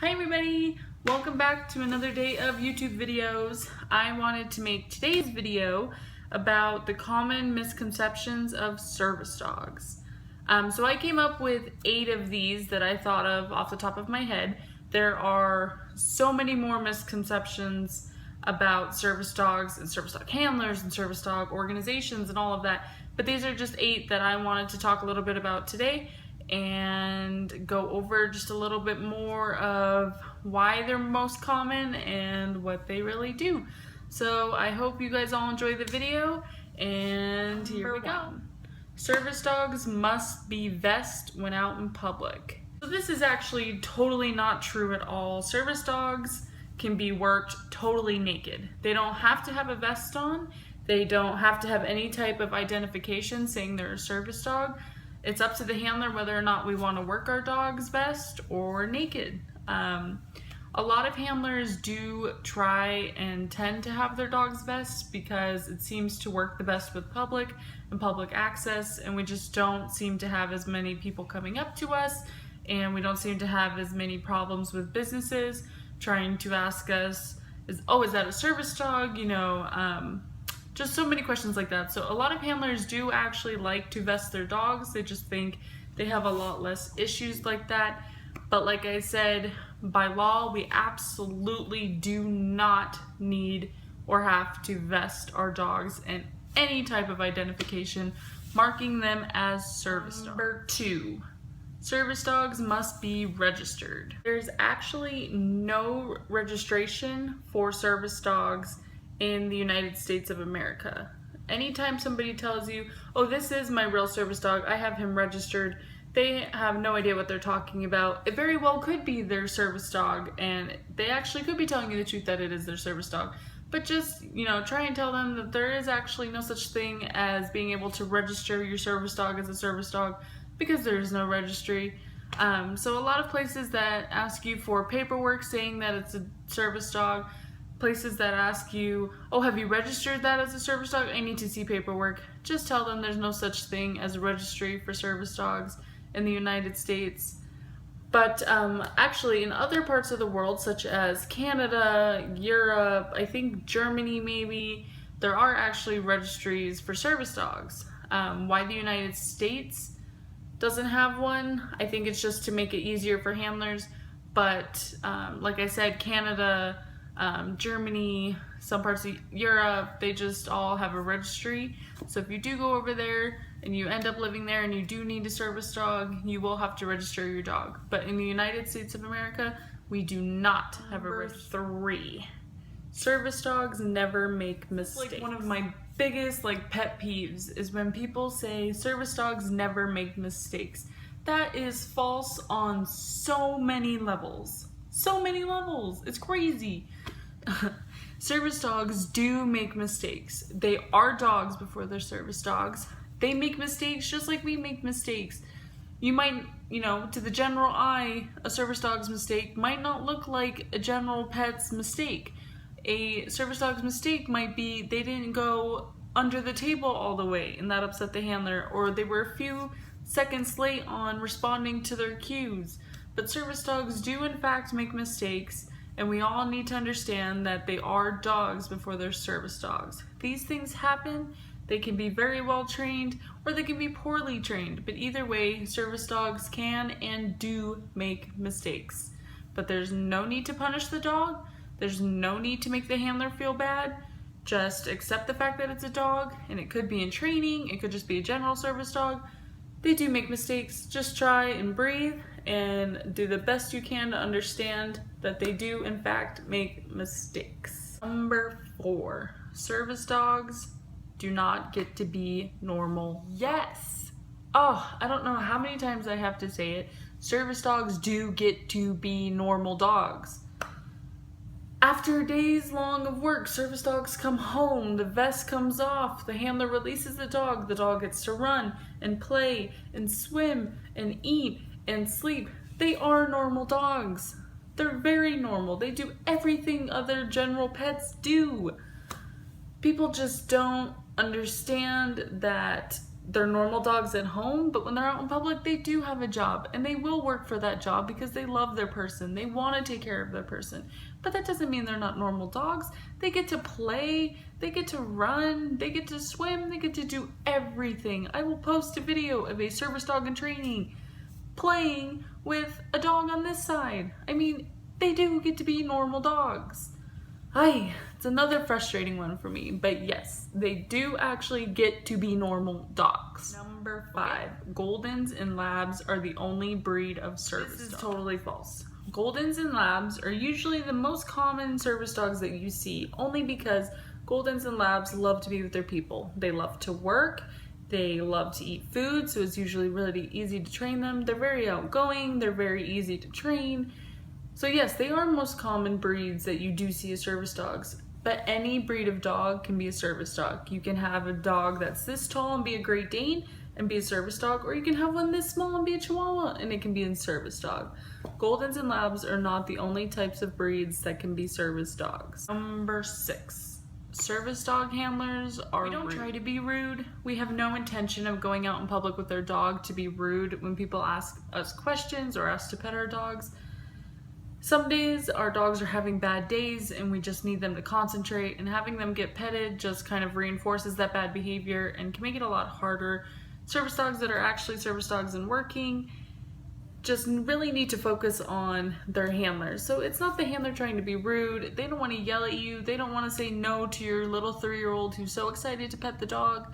Hi everybody! Welcome back to another day of YouTube videos. I wanted to make today's video about the common misconceptions of service dogs. So I came up with 8 of these that I thought of off the top of my head. There are so many more misconceptions about service dogs and service dog handlers and service dog organizations and all of that, but these are just 8 that I wanted to talk a little bit about today and go over just a little bit more of why they're most common and what they really do. So I hope you guys all enjoy the video, and here we go. Service dogs must be vested when out in public. So this is actually totally not true at all. Service dogs can be worked totally naked. They don't have to have a vest on. They don't have to have any type of identification saying they're a service dog. It's up to the handler whether or not we want to work our dogs best or naked. A lot of handlers do try and tend to have their dogs vest because it seems to work the best with public and public access, and we just don't seem to have as many people coming up to us, and we don't seem to have as many problems with businesses trying to ask us, is that a service dog? Just so many questions like that. So a lot of handlers do actually like to vest their dogs. They just think they have a lot less issues like that. But like I said, by law, we absolutely do not need or have to vest our dogs in any type of identification, marking them as service dogs. Number 2, service dogs must be registered. There's actually no registration for service dogs in the United States of America. Anytime somebody tells you, oh, this is my real service dog, I have him registered, they have no idea what they're talking about. It very well could be their service dog, and they actually could be telling you the truth that it is their service dog. But just, try and tell them that there is actually no such thing as being able to register your service dog as a service dog, because there is no registry. So a lot of places that ask you for paperwork saying that it's a service dog, places that ask you, oh, have you registered that as a service dog? I need to see paperwork. Just tell them there's no such thing as a registry for service dogs in the United States. But actually in other parts of the world, such as Canada, Europe, I think Germany maybe, there are actually registries for service dogs. Why the United States doesn't have one, I think it's just to make it easier for handlers. But like I said, Canada, Germany, some parts of Europe, they just all have a registry. So if you do go over there and you end up living there and you do need a service dog, you will have to register your dog. But in the United States of America, we do not have a registry. 3, service dogs never make mistakes. Like one of my biggest pet peeves is when people say service dogs never make mistakes. That is false on so many levels. So many levels. It's crazy. Service dogs do make mistakes. They are dogs before they're service dogs. They make mistakes just like we make mistakes. You might, to the general eye, a service dog's mistake might not look like a general pet's mistake. A service dog's mistake might be they didn't go under the table all the way and that upset the handler, or they were a few seconds late on responding to their cues. But service dogs do in fact make mistakes, and we all need to understand that they are dogs before they're service dogs. These things happen. They can be very well trained or they can be poorly trained, but either way, service dogs can and do make mistakes. But there's no need to punish the dog. There's no need to make the handler feel bad. Just accept the fact that it's a dog, and it could be in training, it could just be a general service dog. They do make mistakes. Just try and breathe and do the best you can to understand that they do in fact make mistakes. Number 4, service dogs do not get to be normal. Yes! Oh, I don't know how many times I have to say it. Service dogs do get to be normal dogs. After days long of work, service dogs come home, the vest comes off, the handler releases the dog gets to run and play and swim and eat and sleep. They are normal dogs. They're very normal. They do everything other general pets do. People just don't understand that they're normal dogs at home, but when they're out in public, they do have a job and they will work for that job because they love their person. They want to take care of their person. But that doesn't mean they're not normal dogs. They get to play, they get to run, they get to swim, they get to do everything. I will post a video of a service dog in training playing with a dog on this side. I mean, they do get to be normal dogs. It's another frustrating one for me, but yes, they do actually get to be normal dogs. Number 5, Goldens and Labs are the only breed of service dogs. This is totally false. Goldens and Labs are usually the most common service dogs that you see, only because Goldens and Labs love to be with their people. They love to work, they love to eat food, so it's usually really easy to train them. They're very outgoing, they're very easy to train. So yes, they are most common breeds that you do see as service dogs, but any breed of dog can be a service dog. You can have a dog that's this tall and be a Great Dane and be a service dog, or you can have one this small and be a Chihuahua and it can be a service dog. Goldens and Labs are not the only types of breeds that can be service dogs. Number 6, service dog handlers are rude. We don't try to be rude. We have no intention of going out in public with our dog to be rude when people ask us questions or ask to pet our dogs. Some days our dogs are having bad days and we just need them to concentrate, and having them get petted just kind of reinforces that bad behavior and can make it a lot harder. Service dogs that are actually service dogs and working just really need to focus on their handlers. So it's not the handler trying to be rude. They don't want to yell at you. They don't want to say no to your little 3-year-old who's so excited to pet the dog.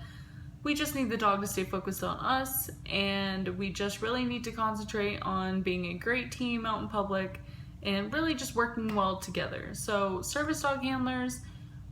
We just need the dog to stay focused on us, and we just really need to concentrate on being a great team out in public and really just working well together. So service dog handlers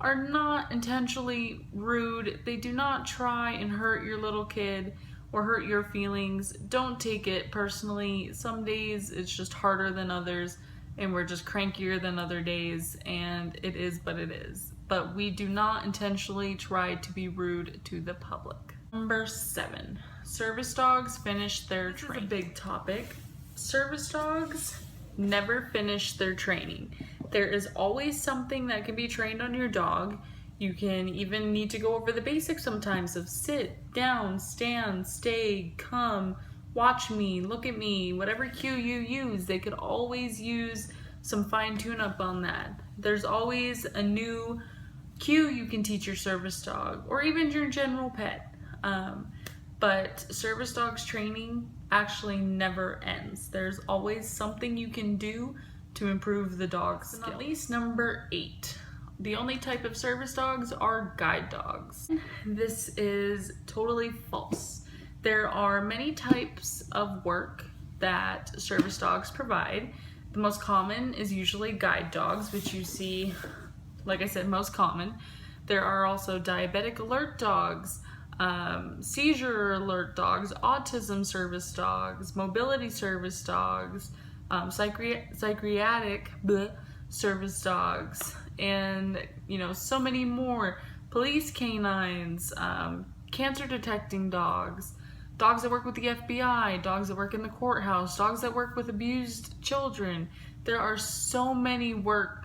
are not intentionally rude. They do not try and hurt your little kid or hurt your feelings. Don't take it personally. Some days it's just harder than others and we're just crankier than other days, and it is what it is. But we do not intentionally try to be rude to the public. Number 7, service dogs finish their training. This is a big topic. Service dogs never finish their training. There is always something that can be trained on your dog. You can even need to go over the basics sometimes of sit, down, stand, stay, come, watch me, look at me, whatever cue you use. They could always use some fine tune-up on that. There's always a new cue you can teach your service dog or even your general pet. But service dogs training actually never ends. There's always something you can do to improve the dog's skills. At least number 8. The only type of service dogs are guide dogs. This is totally false. There are many types of work that service dogs provide. The most common is usually guide dogs, which you see, like I said, most common. There are also diabetic alert dogs, seizure alert dogs, autism service dogs, mobility service dogs, psychiatric service dogs, and so many more. Police canines, cancer detecting dogs, dogs that work with the FBI, dogs that work in the courthouse, dogs that work with abused children. There are so many works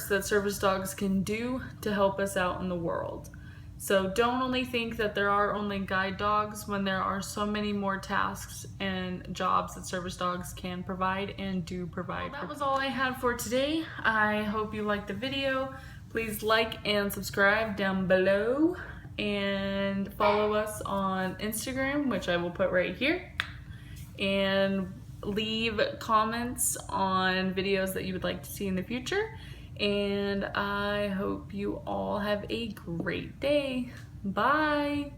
that service dogs can do to help us out in the world. So don't only think that there are only guide dogs when there are so many more tasks and jobs that service dogs can provide and do provide. Well, that was all I had for today. I hope you liked the video. Please like and subscribe down below, and follow us on Instagram, which I will put right here, and leave comments on videos that you would like to see in the future. And I hope you all have a great day. Bye.